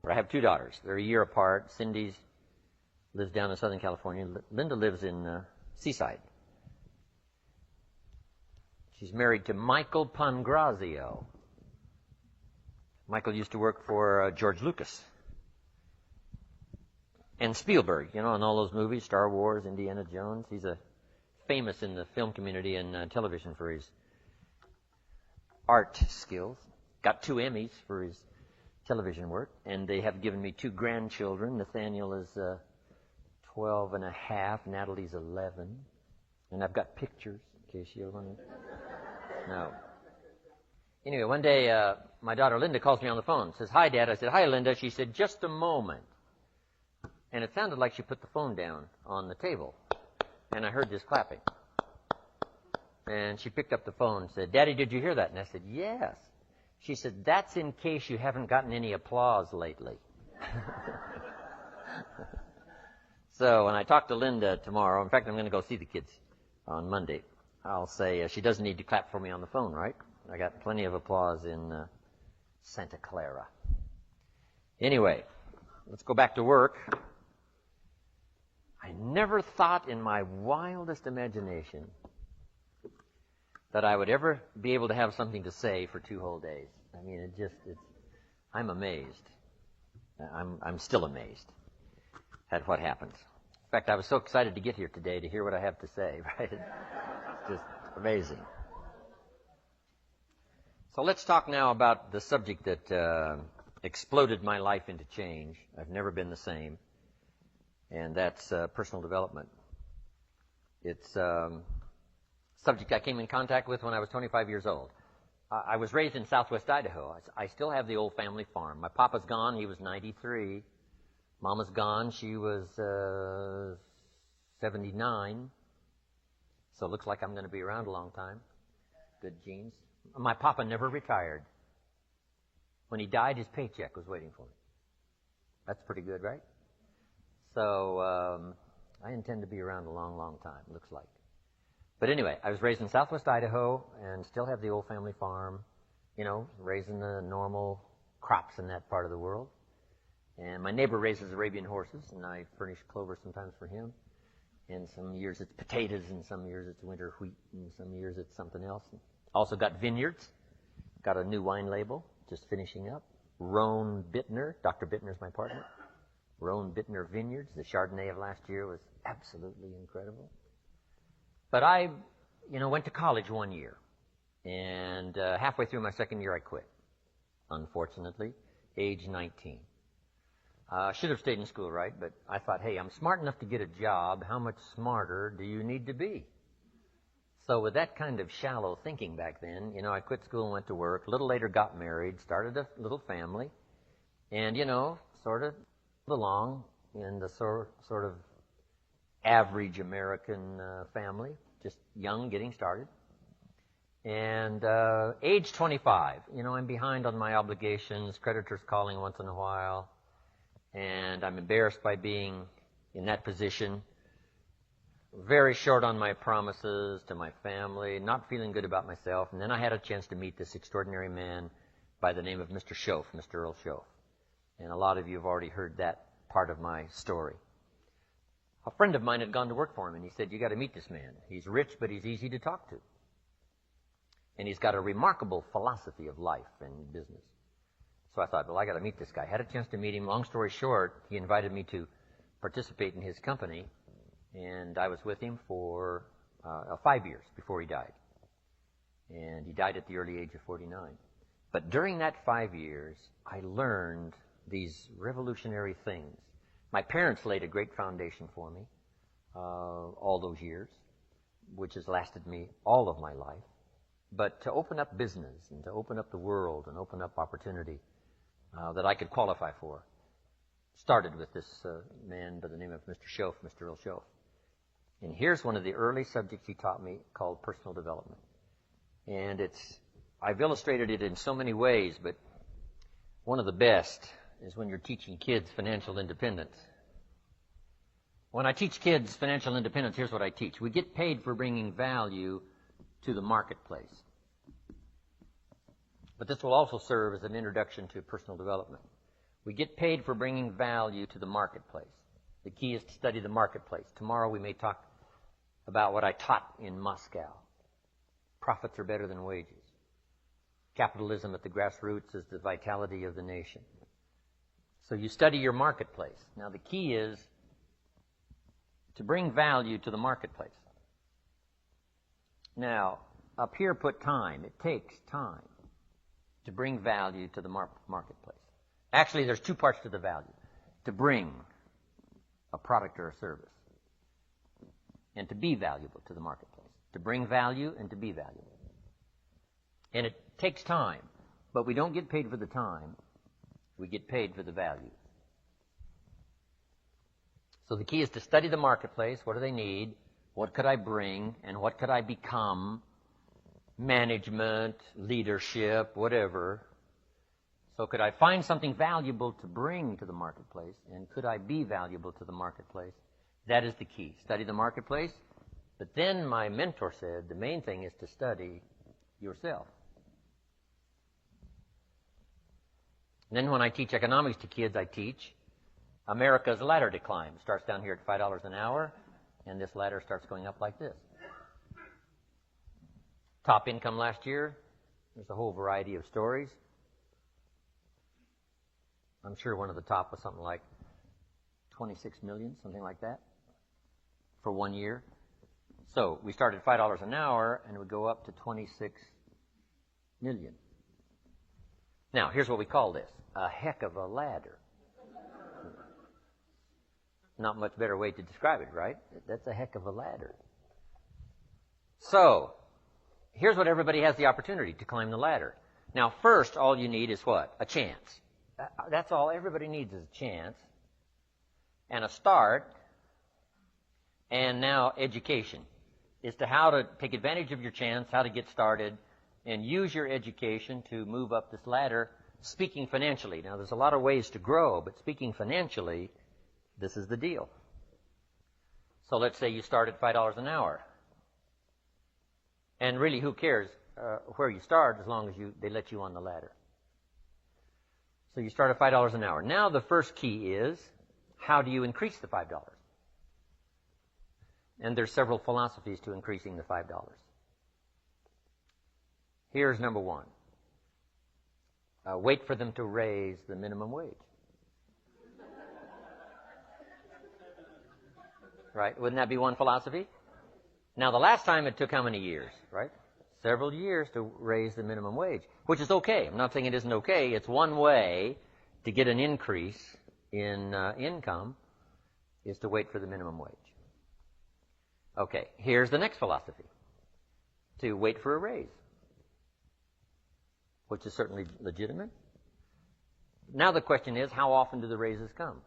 But I have two daughters. They're a year apart. Cindy lives down in Southern California. Linda lives in Seaside. She's married to Michael Pangrazio. Michael used to work for George Lucas and Spielberg, you know, in all those movies, Star Wars, Indiana Jones. He's famous in the film community and television for his art skills. Got 2 Emmys for his television work, and they have given me 2 grandchildren. Nathaniel is 12 and a half, Natalie's 11, and I've got pictures in case you want to. No. Anyway, one day my daughter Linda calls me on the phone, says, "Hi, Dad." I said, "Hi, Linda." She said, "Just a moment." And it sounded like she put the phone down on the table, and I heard this clapping. And she picked up the phone and said, "Daddy, did you hear that?" And I said, "Yes." She said, "That's in case you haven't gotten any applause lately." So when I talk to Linda tomorrow, in fact, I'm going to go see the kids on Monday, I'll say she doesn't need to clap for me on the phone, right? I got plenty of applause in Santa Clara. Anyway, let's go back to work. I never thought in my wildest imagination that I would ever be able to have something to say for 2 whole days. I mean, I'm amazed. I'm still amazed at what happens. In fact, I was so excited to get here today to hear what I have to say, right? It's just amazing. So let's talk now about the subject that exploded my life into change. I've never been the same, and that's personal development. It's a subject I came in contact with when I was 25 years old. I was raised in southwest Idaho. I still have the old family farm. My papa's gone. He was 93. Mama's gone. She was 79. So it looks like I'm going to be around a long time. Good genes. My papa never retired. When he died, his paycheck was waiting for him. That's pretty good, right? So I intend to be around a long, long time, looks like. But anyway, I was raised in southwest Idaho and still have the old family farm, you know, raising the normal crops in that part of the world. And my neighbor raises Arabian horses, and I furnish clover sometimes for him. And some years it's potatoes, and some years it's winter wheat, and some years it's something else. Also got vineyards. Got a new wine label, just finishing up. Rohn Bittner. Dr. Bittner is my partner. Rohn Bittner Vineyards. The Chardonnay of last year was absolutely incredible. But I, went to college 1 year. And halfway through my second year, I quit. Unfortunately, age 19. Should have stayed in school, right? But I thought, hey, I'm smart enough to get a job. How much smarter do you need to be? So with that kind of shallow thinking back then, I quit school and went to work. A little later got married, started a little family. And, sort of along in the sort of average American family, just young, getting started. And age 25, I'm behind on my obligations, creditors calling once in a while. And I'm embarrassed by being in that position. Very short on my promises to my family, not feeling good about myself. And then I had a chance to meet this extraordinary man by the name of Mr. Schoaf, Mr. Earl Schoaf. And a lot of you have already heard that part of my story. A friend of mine had gone to work for him, and he said, "You got to meet this man. He's rich, but he's easy to talk to. And he's got a remarkable philosophy of life and business." So I thought, well, I got to meet this guy. Had a chance to meet him. Long story short, he invited me to participate in his company. And I was with him for 5 years before he died. And he died at the early age of 49. But during that 5 years, I learned these revolutionary things. My parents laid a great foundation for me all those years, which has lasted me all of my life. But to open up business and to open up the world and open up opportunity that I could qualify for started with this man by the name of Mr. Schoaf, Mr. Earl Schoaf. And here's one of the early subjects he taught me called personal development. And I've illustrated it in so many ways, but one of the best is when you're teaching kids financial independence. When I teach kids financial independence, here's what I teach. We get paid for bringing value to the marketplace. But this will also serve as an introduction to personal development. We get paid for bringing value to the marketplace. The key is to study the marketplace. Tomorrow we may talk about what I taught in Moscow. Profits are better than wages. Capitalism at the grassroots is the vitality of the nation. So you study your marketplace. Now the key is to bring value to the marketplace. Now, up here put time. It takes time to bring value to the marketplace. Actually, there's two parts to the value. To bring a product or a service and to be valuable to the marketplace. To bring value and to be valuable. And it takes time, but we don't get paid for the time. We get paid for the value. So the key is to study the marketplace. What do they need? What could I bring? And what could I become? Management, leadership, whatever. So could I find something valuable to bring to the marketplace? And could I be valuable to the marketplace? That is the key. Study the marketplace. But then my mentor said the main thing is to study yourself. And then when I teach economics to kids, I teach America's ladder decline. It starts down here at $5 an hour, and this ladder starts going up like this. Top income last year, there's a whole variety of stories. I'm sure one of the top was something like 26 million, something like that, for 1 year. So we started $5 an hour, and it would go up to 26 million. Now, here's what we call this. A heck of a ladder. Not much better way to describe it, right? That's a heck of a ladder. So, here's what everybody has the opportunity to climb the ladder. Now, first, all you need is what? A chance. That's all everybody needs is a chance and a start, and now education as to how to take advantage of your chance, how to get started, and use your education to move up this ladder, speaking financially. Now, there's a lot of ways to grow, but speaking financially, this is the deal. So let's say you start at $5 an hour. And really, who cares where you start as long as they let you on the ladder. So you start at $5 an hour. Now the first key is, how do you increase the $5? And there's several philosophies to increasing the $5. Here's number one. Wait for them to raise the minimum wage. Right? Wouldn't that be one philosophy? Now, the last time it took how many years, right? Several years to raise the minimum wage, which is okay. I'm not saying it isn't okay. It's one way to get an increase in income is to wait for the minimum wage. Okay, here's the next philosophy. To wait for a raise, which is certainly legitimate. Now the question is, how often do the raises come?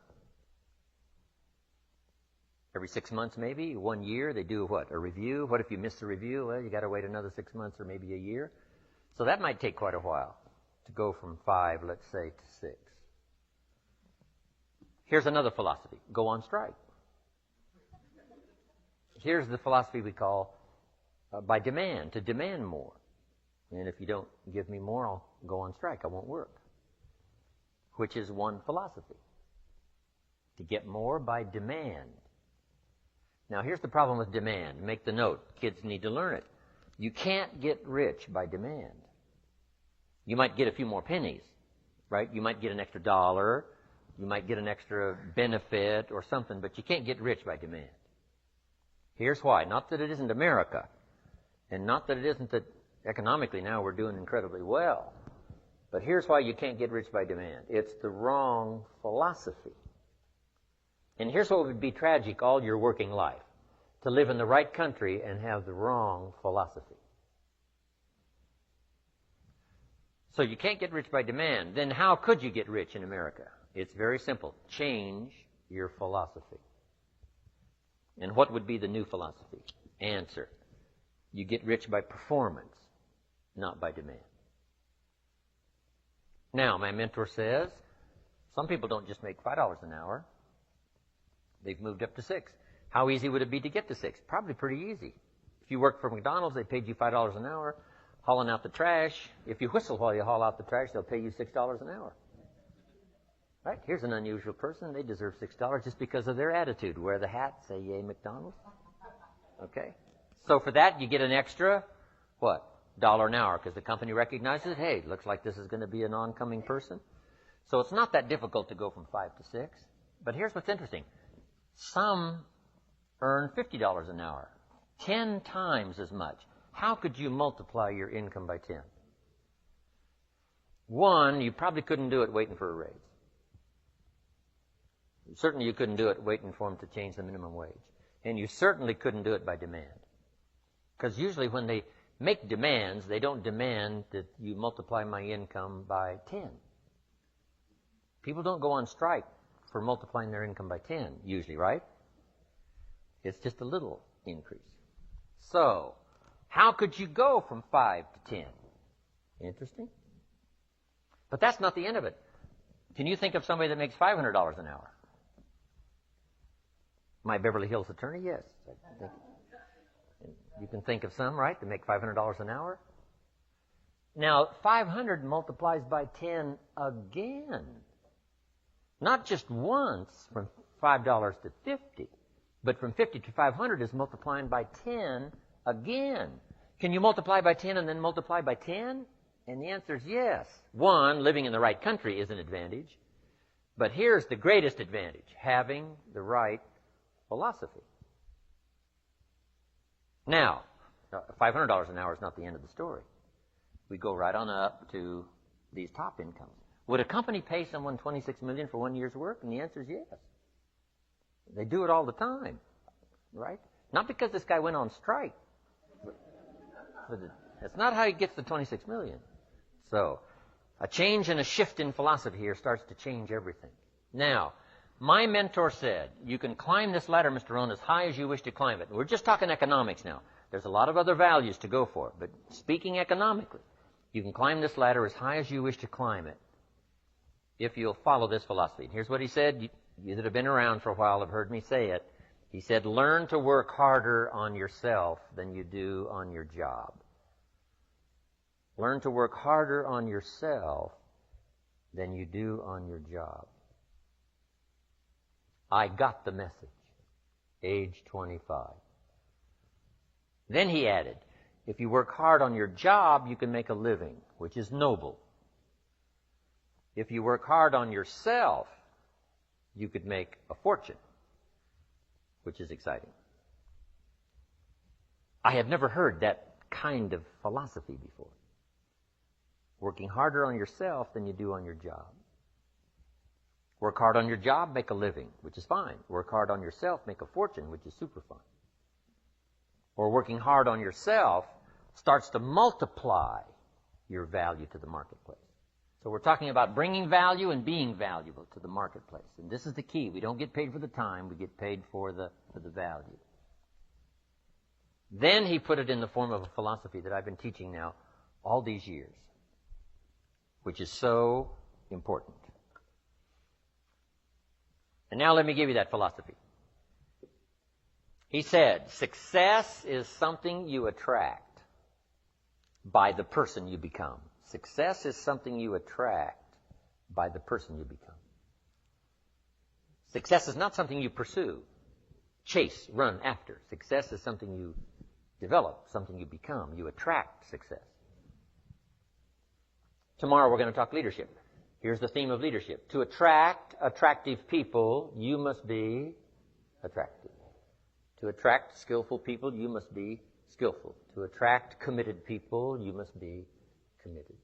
Every 6 months, maybe 1 year. They do what? A review. What if you miss the review? Well, you got to wait another 6 months or maybe a year. So that might take quite a while to go from 5, let's say, to 6. Here's another philosophy. Go on strike. Here's the philosophy we call by demand, to demand more. And if you don't give me more, I'll go on strike. I won't work. Which is one philosophy. To get more by demand. Now, here's the problem with demand. Make the note. Kids need to learn it. You can't get rich by demand. You might get a few more pennies, right? You might get an extra $1. You might get an extra benefit or something, but you can't get rich by demand. Here's why. Not that it isn't America, and not that it isn't that economically now we're doing incredibly well, but here's why you can't get rich by demand. It's the wrong philosophy. And here's what would be tragic all your working life. To live in the right country and have the wrong philosophy. So you can't get rich by demand. Then how could you get rich in America? It's very simple. Change your philosophy. And what would be the new philosophy? Answer. You get rich by performance, not by demand. Now, my mentor says, some people don't just make $5 an hour. They've moved up to 6. How easy would it be to get to 6? Probably pretty easy. If you work for McDonald's, they paid you $5 an hour, hauling out the trash. If you whistle while you haul out the trash, they'll pay you $6 an hour. Right? Here's an unusual person. They deserve $6 just because of their attitude. Wear the hat, say yay McDonald's. Okay? So for that, you get an extra, what? $1 an hour, because the company recognizes, hey, looks like this is going to be an oncoming person. So it's not that difficult to go from 5 to 6. But here's what's interesting. Some earn $50 an hour, 10 times as much. How could you multiply your income by 10? One, you probably couldn't do it waiting for a raise. Certainly you couldn't do it waiting for them to change the minimum wage. And you certainly couldn't do it by demand. Because usually when they make demands, they don't demand that you multiply my income by 10. People don't go on strike for multiplying their income by 10, usually, right? It's just a little increase. So, how could you go from 5 to 10? Interesting. But that's not the end of it. Can you think of somebody that makes $500 an hour? My Beverly Hills attorney, yes. You can think of some, right, that make $500 an hour. Now, 500 multiplies by 10 again. Not just once from $5 to 50, but from 50 to 500 is multiplying by 10 again. Can you multiply by 10 and then multiply by 10? And the answer is yes. One, living in the right country is an advantage. But here's the greatest advantage, having the right philosophy. Now, $500 an hour is not the end of the story. We go right on up to these top incomes. Would a company pay someone $26 million for 1 year's work? And the answer is yes. They do it all the time, right? Not because this guy went on strike. But that's not how he gets the $26 million. So, a change and a shift in philosophy here starts to change everything. Now, my mentor said, you can climb this ladder, Mr. Rohn, as high as you wish to climb it. We're just talking economics now. There's a lot of other values to go for. But speaking economically, you can climb this ladder as high as you wish to climb it if you'll follow this philosophy. And here's what he said. You that have been around for a while have heard me say it. He said, learn to work harder on yourself than you do on your job. Learn to work harder on yourself than you do on your job. I got the message, age 25. Then he added, if you work hard on your job, you can make a living, which is noble. If you work hard on yourself, you could make a fortune, which is exciting. I have never heard that kind of philosophy before. Working harder on yourself than you do on your job. Work hard on your job, make a living, which is fine. Work hard on yourself, make a fortune, which is super fun. Or working hard on yourself starts to multiply your value to the marketplace. So we're talking about bringing value and being valuable to the marketplace. And this is the key. We don't get paid for the time. We get paid for the value. Then he put it in the form of a philosophy that I've been teaching now all these years, which is so important. And now let me give you that philosophy. He said, success is something you attract by the person you become. Success is something you attract by the person you become. Success is not something you pursue, chase, run after. Success is something you develop, something you become. You attract success. Tomorrow we're going to talk leadership. Here's the theme of leadership. To attract attractive people, you must be attractive. To attract skillful people, you must be skillful. To attract committed people, you must be committed.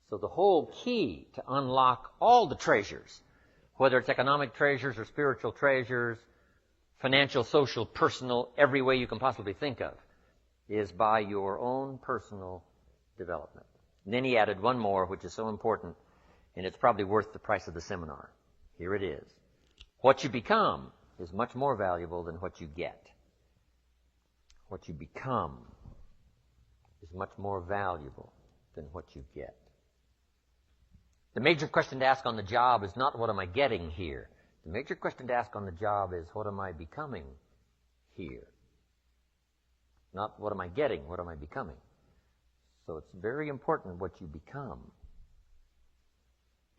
So the whole key to unlock all the treasures, whether it's economic treasures or spiritual treasures, financial, social, personal, every way you can possibly think of, is by your own personal development. And then he added one more, which is so important, and it's probably worth the price of the seminar. Here it is. What you become is much more valuable than what you get. What you become is much more valuable than what you get. The major question to ask on the job is not what am I getting here. The major question to ask on the job is what am I becoming here? Not what am I getting, what am I becoming? So it's very important what you become.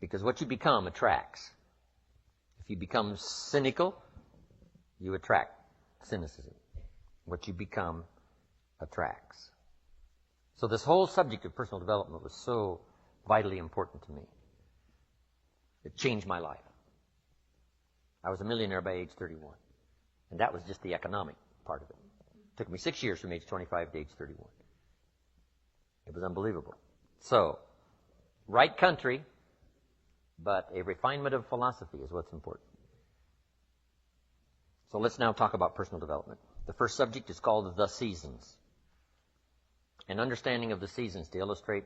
Because what you become attracts. If you become cynical, you attract cynicism. What you become attracts. So this whole subject of personal development was so vitally important to me. It changed my life. I was a millionaire by age 31. And that was just the economic part of it. It took me 6 years from age 25 to age 31. It was unbelievable. So, right country, but a refinement of philosophy is what's important. So let's now talk about personal development. The first subject is called the seasons. An understanding of the seasons to illustrate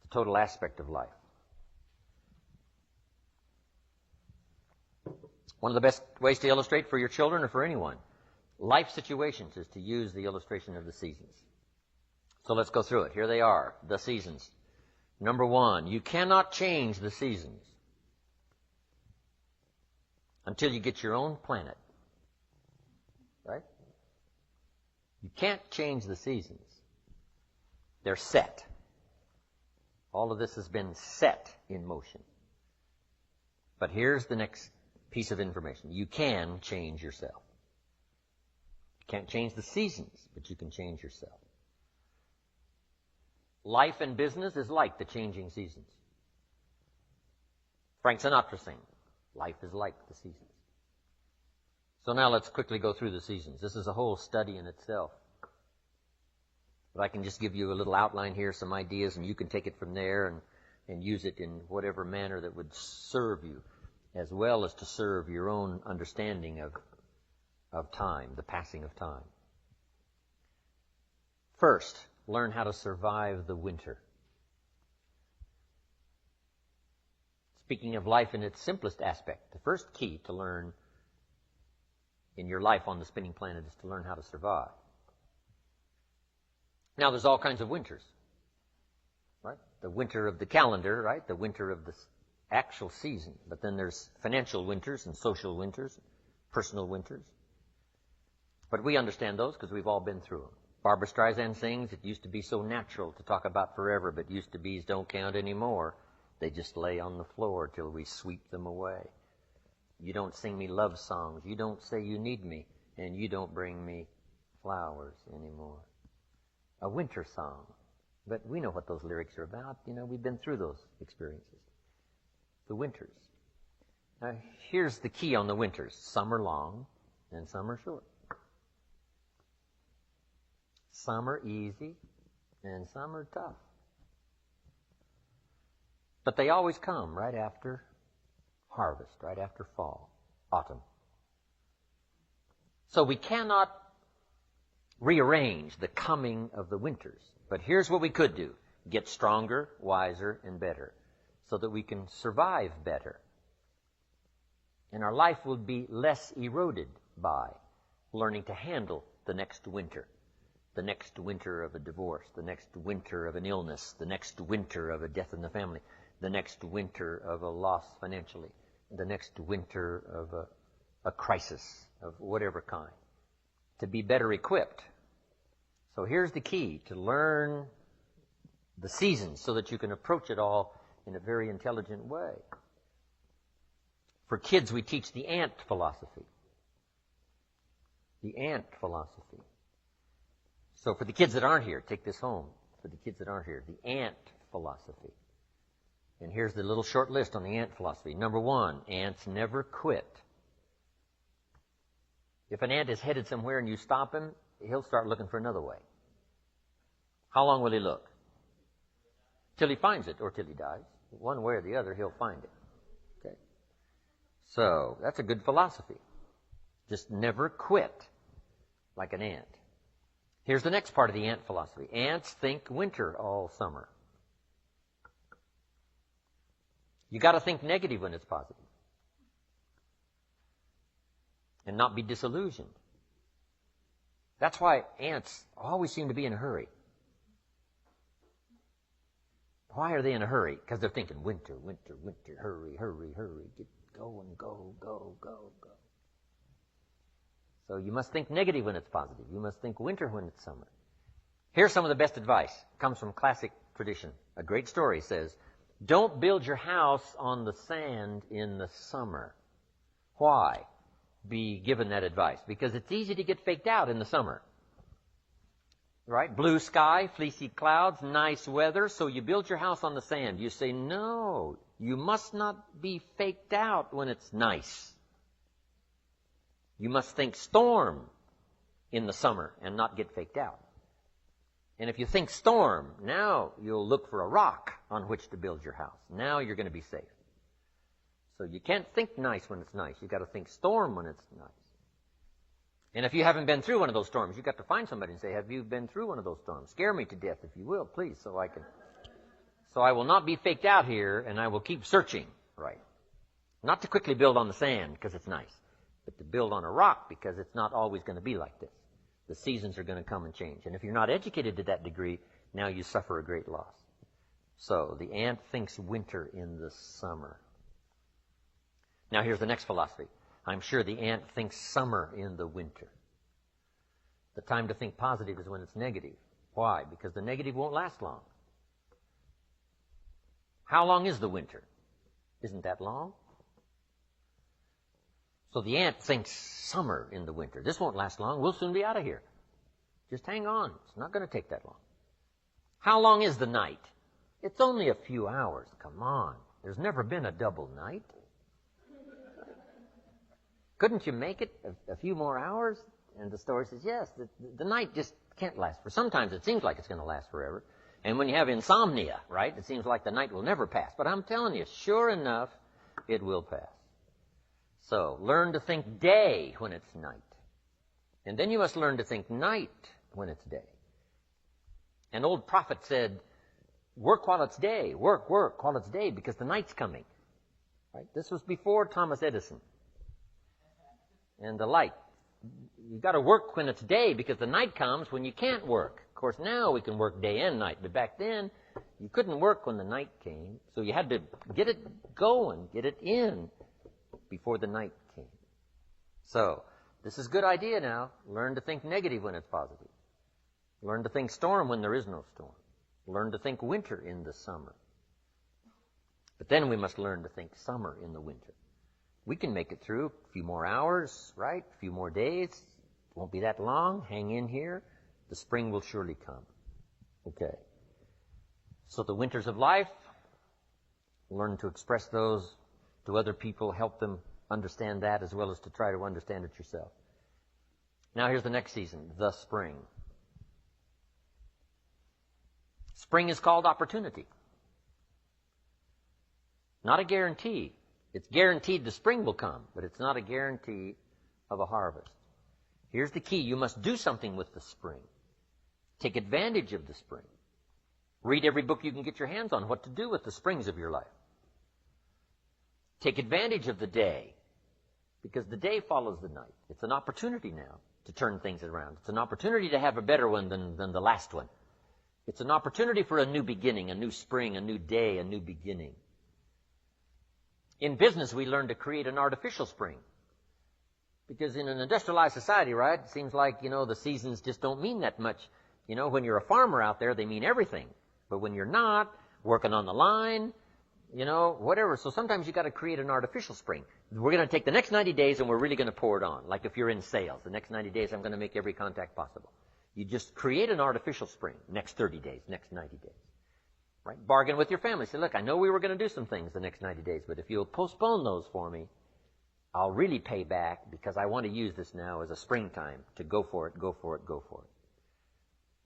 the total aspect of life. One of the best ways to illustrate for your children or for anyone, life situations, is to use the illustration of the seasons. So let's go through it. Here they are, the seasons. Number one, you cannot change the seasons until you get your own planet. Right? You can't change the seasons. They're set. All of this has been set in motion. But here's the next piece of information. You can change yourself. You can't change the seasons, but you can change yourself. Life and business is like the changing seasons. Frank Sinatra sang, life is like the seasons. So now let's quickly go through the seasons. This is a whole study in itself. But I can just give you a little outline here, some ideas, and you can take it from there and use it in whatever manner that would serve you, as well as to serve your own understanding of time, the passing of time. First, learn how to survive the winter. Speaking of life in its simplest aspect, the first key to learn in your life on the spinning planet is to learn how to survive. Now, there's all kinds of winters, right? The winter of the calendar, right? The winter of the actual season. But then there's financial winters and social winters, personal winters. But we understand those because we've all been through them. Barbra Streisand sings, it used to be so natural to talk about forever, but used to be's don't count anymore. They just lay on the floor till we sweep them away. You don't sing me love songs. You don't say you need me. And you don't bring me flowers anymore. A winter song. But we know what those lyrics are about. You know, we've been through those experiences. The winters. Now, here's the key on the winters. Some are long and some are short. Some are easy and some are tough. But they always come right after harvest, right after fall, autumn. So we cannot rearrange the coming of the winters. But here's what we could do. Get stronger, wiser, and better so that we can survive better. And our life will be less eroded by learning to handle the next winter. The next winter of a divorce, the next winter of an illness, the next winter of a death in the family, the next winter of a loss financially, the next winter of a crisis of whatever kind. To be better equipped. So here's the key, to learn the seasons so that you can approach it all in a very intelligent way. For kids, we teach the ant philosophy. The ant philosophy. So for the kids that aren't here, take this home. For the kids that aren't here, the ant philosophy. And here's the little short list on the ant philosophy. Number one, ants never quit. If an ant is headed somewhere and you stop him, he'll start looking for another way. How long will he look? Till he finds it or till he dies. One way or the other, he'll find it. Okay. So that's a good philosophy. Just never quit like an ant. Here's the next part of the ant philosophy. Ants think winter all summer. You got to think negative when it's positive. And not be disillusioned. That's why ants always seem to be in a hurry. Why are they in a hurry? Because they're thinking winter, winter, winter, hurry, hurry, hurry, get going, go, go, go, go. So you must think negative when it's positive. You must think winter when it's summer. Here's some of the best advice. It comes from classic tradition. A great story says, Don't build your house on the sand in the summer. Why? Be given that advice. Because it's easy to get faked out in the summer. Right? Blue sky, fleecy clouds, nice weather, so you build your house on the sand. You say, no, you must not be faked out when it's nice. You must think storm in the summer and not get faked out. And if you think storm, now you'll look for a rock on which to build your house. Now you're going to be safe. So you can't think nice when it's nice. You've got to think storm when it's nice. And if you haven't been through one of those storms, you've got to find somebody and say, have you been through one of those storms? Scare me to death, if you will, please, so I will not be faked out here, and I will keep searching, right? Not to quickly build on the sand because it's nice, but to build on a rock because it's not always going to be like this. The seasons are going to come and change. And if you're not educated to that degree, now you suffer a great loss. So the ant thinks winter in the summer. Now here's the next philosophy. I'm sure the ant thinks summer in the winter. The time to think positive is when it's negative. Why? Because the negative won't last long. How long is the winter? Isn't that long? So the ant thinks summer in the winter. This won't last long. We'll soon be out of here. Just hang on. It's not going to take that long. How long is the night? It's only a few hours. Come on. There's never been a double night. Couldn't you make it a few more hours? And the story says, yes, the night just can't last. For sometimes it seems like it's going to last forever. And when you have insomnia, right, it seems like the night will never pass. But I'm telling you, sure enough, it will pass. So learn to think day when it's night. And then you must learn to think night when it's day. An old prophet said, work while it's day. Work while it's day because the night's coming. Right? This was before Thomas Edison and the light. You've got to work when it's day because the night comes when you can't work. Of course, now we can work day and night, but back then you couldn't work when the night came. So you had to get it going, get it in before the night came. So this is a good idea now. Learn to think negative when it's positive. Learn to think storm when there is no storm. Learn to think winter in the summer. But then we must learn to think summer in the winter. We can make it through a few more hours, right? A few more days. It won't be that long. Hang in here. The spring will surely come. Okay. So the winters of life, learn to express those to other people, help them understand that as well as to try to understand it yourself. Now here's the next season, the spring. Spring is called opportunity. Not a guarantee. It's guaranteed the spring will come, but it's not a guarantee of a harvest. Here's the key. You must do something with the spring. Take advantage of the spring. Read every book you can get your hands on what to do with the springs of your life. Take advantage of the day, because the day follows the night. It's an opportunity now to turn things around. It's an opportunity to have a better one than the last one. It's an opportunity for a new beginning, a new spring, a new day, a new beginning. In business, we learn to create an artificial spring. Because in an industrialized society, right, it seems like, the seasons just don't mean that much. When you're a farmer out there, they mean everything. But when you're not, working on the line, whatever. So sometimes you got to create an artificial spring. We're going to take the next 90 days and we're really going to pour it on. Like if you're in sales, the next 90 days I'm going to make every contact possible. You just create an artificial spring. Next 30 days, next 90 days. Right? Bargain with your family. Say, look, I know we were going to do some things the next 90 days, but if you'll postpone those for me, I'll really pay back because I want to use this now as a springtime to go for it, go for it, go for it.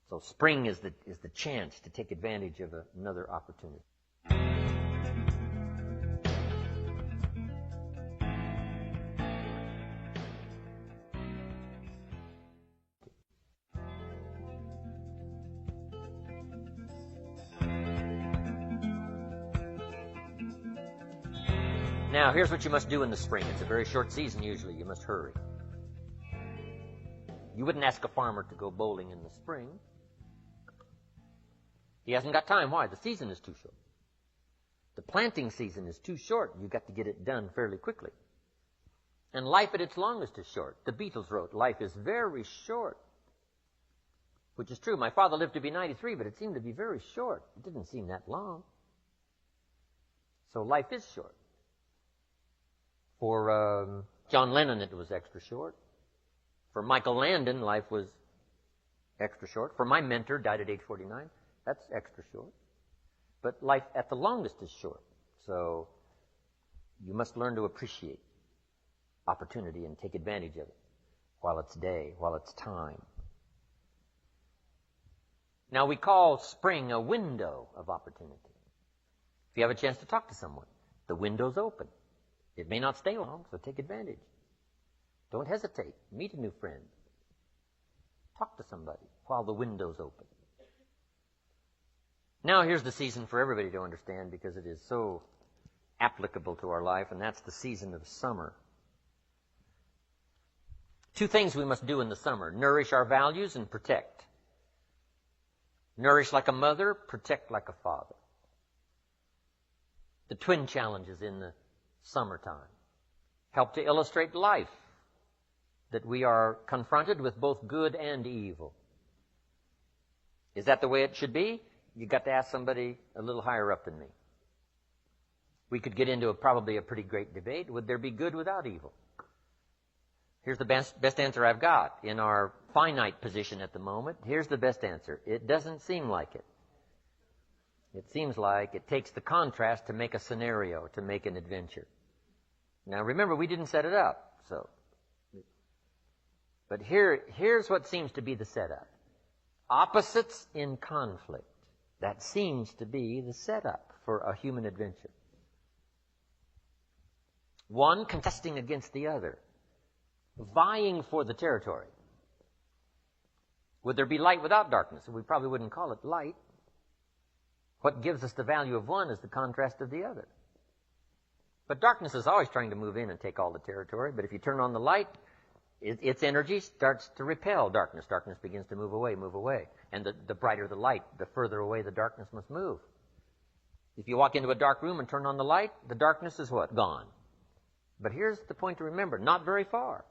So spring is the chance to take advantage of another opportunity. Now, here's what you must do in the spring. It's a very short season usually. You must hurry. You wouldn't ask a farmer to go bowling in the spring. He hasn't got time. Why? The season is too short. The planting season is too short. You've got to get it done fairly quickly. And life at its longest is short. The Beatles wrote, life is very short. Which is true. My father lived to be 93, but it seemed to be very short. It didn't seem that long. So life is short. For John Lennon, it was extra short. For Michael Landon, life was extra short. For my mentor, died at age 49, that's extra short. But life at the longest is short. So you must learn to appreciate opportunity and take advantage of it while it's day, while it's time. Now, we call spring a window of opportunity. If you have a chance to talk to someone, the window's open. It may not stay long, so take advantage. Don't hesitate. Meet a new friend. Talk to somebody while the window's open. Now, here's the season for everybody to understand because it is so applicable to our life, and that's the season of summer. Two things we must do in the summer: nourish our values and protect. Nourish like a mother, protect like a father. The twin challenges in the summertime help to illustrate life, that we are confronted with both good and evil. Is that the way it should be? You've got to ask somebody a little higher up than me. We could get into probably a pretty great debate. Would there be good without evil? Here's the best answer I've got. In our finite position at the moment, here's the best answer. It doesn't seem like it. It seems like it takes the contrast to make a scenario, to make an adventure. Now remember, we didn't set it up, so. But here's what seems to be the setup. Opposites in conflict. That seems to be the setup for a human adventure. One contesting against the other, vying for the territory. Would there be light without darkness? We probably wouldn't call it light. What gives us the value of one is the contrast of the other. But darkness is always trying to move in and take all the territory. But if you turn on the light, its energy starts to repel darkness. Darkness begins to move away, move away. And the brighter the light, the further away the darkness must move. If you walk into a dark room and turn on the light, the darkness is what? Gone. But here's the point to remember, not very far.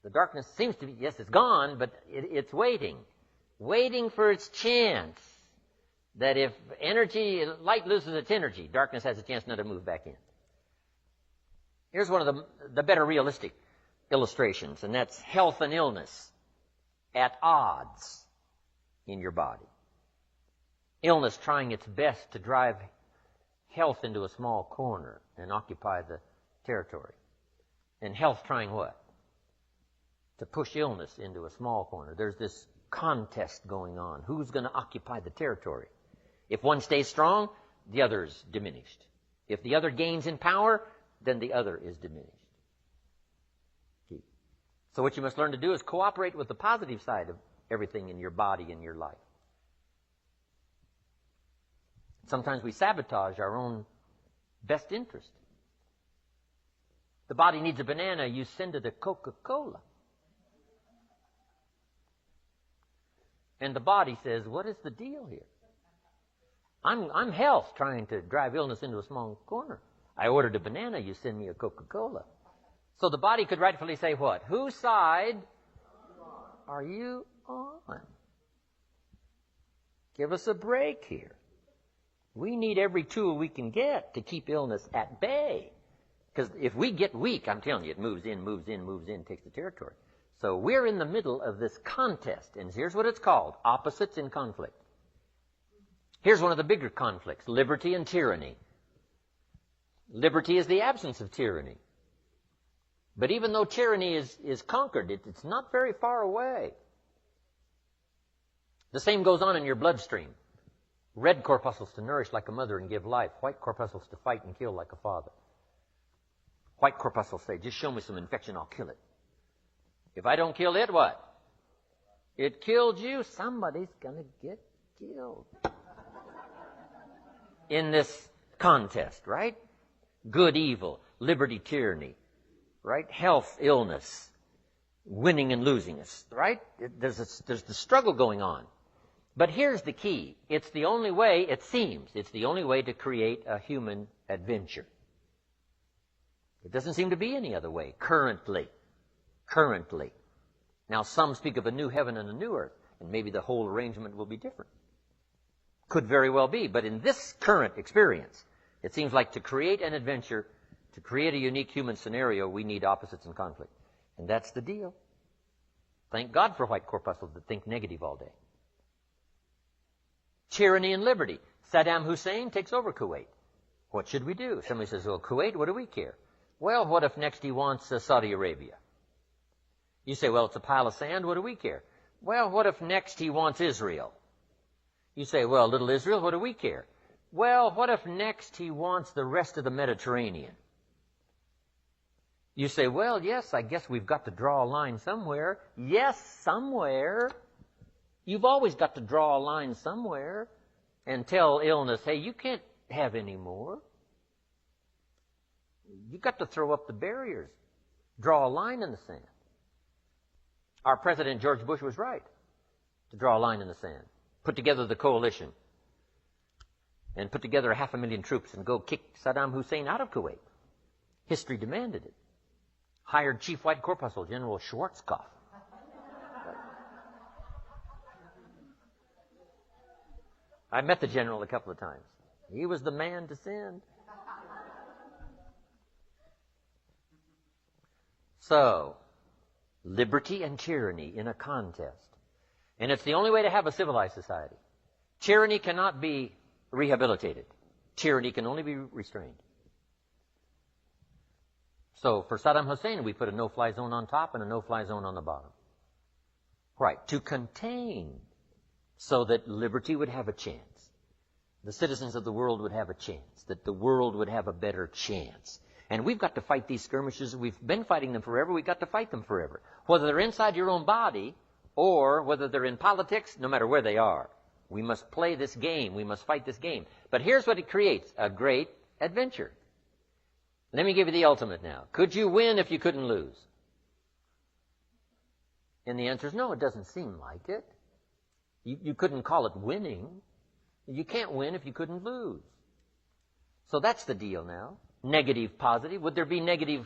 The darkness seems to be, yes, it's gone, but it's waiting for its chance. That if light loses its energy, darkness has a chance not to move back in. Here's one of the better realistic illustrations, and that's health and illness at odds in your body. Illness trying its best to drive health into a small corner and occupy the territory. And health trying what? To push illness into a small corner. There's this contest going on. Who's going to occupy the territory? If one stays strong, the other's diminished. If the other gains in power, then the other is diminished. So what you must learn to do is cooperate with the positive side of everything in your body and your life. Sometimes we sabotage our own best interest. The body needs a banana, you send it a Coca-Cola. And the body says, what is the deal here? I'm health trying to drive illness into a small corner. I ordered a banana, you send me a Coca-Cola. So the body could rightfully say what? Whose side are you on? Give us a break here. We need every tool we can get to keep illness at bay. Because if we get weak, I'm telling you, it moves in, takes the territory. So we're in the middle of this contest, and here's what it's called, opposites in conflict. Here's one of the bigger conflicts, liberty and tyranny. Liberty is the absence of tyranny. But even though tyranny is conquered, it's not very far away. The same goes on in your bloodstream. Red corpuscles to nourish like a mother and give life. White corpuscles to fight and kill like a father. White corpuscles say, just show me some infection, I'll kill it. If I don't kill it, what? It killed you, somebody's going to get killed. In this contest, right? Good, evil, liberty, tyranny, right? Health, illness, winning and losing us, right? There's the struggle going on. But here's the key. It's the only way, it seems, it's the only way to create a human adventure. It doesn't seem to be any other way, currently. Now, some speak of a new heaven and a new earth, and maybe the whole arrangement will be different. Could very well be. But in this current experience, it seems like to create an adventure, to create a unique human scenario, we need opposites and conflict. And that's the deal. Thank God for white corpuscles that think negative all day. Tyranny and liberty. Saddam Hussein takes over Kuwait. What should we do? Somebody says, well, Kuwait, what do we care? Well, what if next he wants Saudi Arabia? You say, well, it's a pile of sand, what do we care? Well, what if next he wants Israel? You say, well, little Israel, what do we care? Well, what if next he wants the rest of the Mediterranean? You say, well, yes, I guess we've got to draw a line somewhere. Yes, somewhere. You've always got to draw a line somewhere and tell illness, hey, you can't have any more. You've got to throw up the barriers, draw a line in the sand. Our President George Bush was right to draw a line in the sand, put together the coalition, and put together 500,000 troops and go kick Saddam Hussein out of Kuwait. History demanded it. Hired Chief White Corpuscle General Schwarzkopf. I met the general a couple of times. He was the man to send. So, liberty and tyranny in a contest. And it's the only way to have a civilized society. Tyranny cannot be rehabilitated. Tyranny can only be restrained. So for Saddam Hussein, we put a no-fly zone on top and a no-fly zone on the bottom. Right, to contain so that liberty would have a chance. The citizens of the world would have a chance, that the world would have a better chance. And we've got to fight these skirmishes. We've been fighting them forever. We've got to fight them forever. Whether they're inside your own body or whether they're in politics, no matter where they are. We must play this game. We must fight this game. But here's what it creates, a great adventure. Let me give you the ultimate now. Could you win if you couldn't lose? And the answer is no, it doesn't seem like it. You couldn't call it winning. You can't win if you couldn't lose. So that's the deal now. Negative, positive. Would there be negative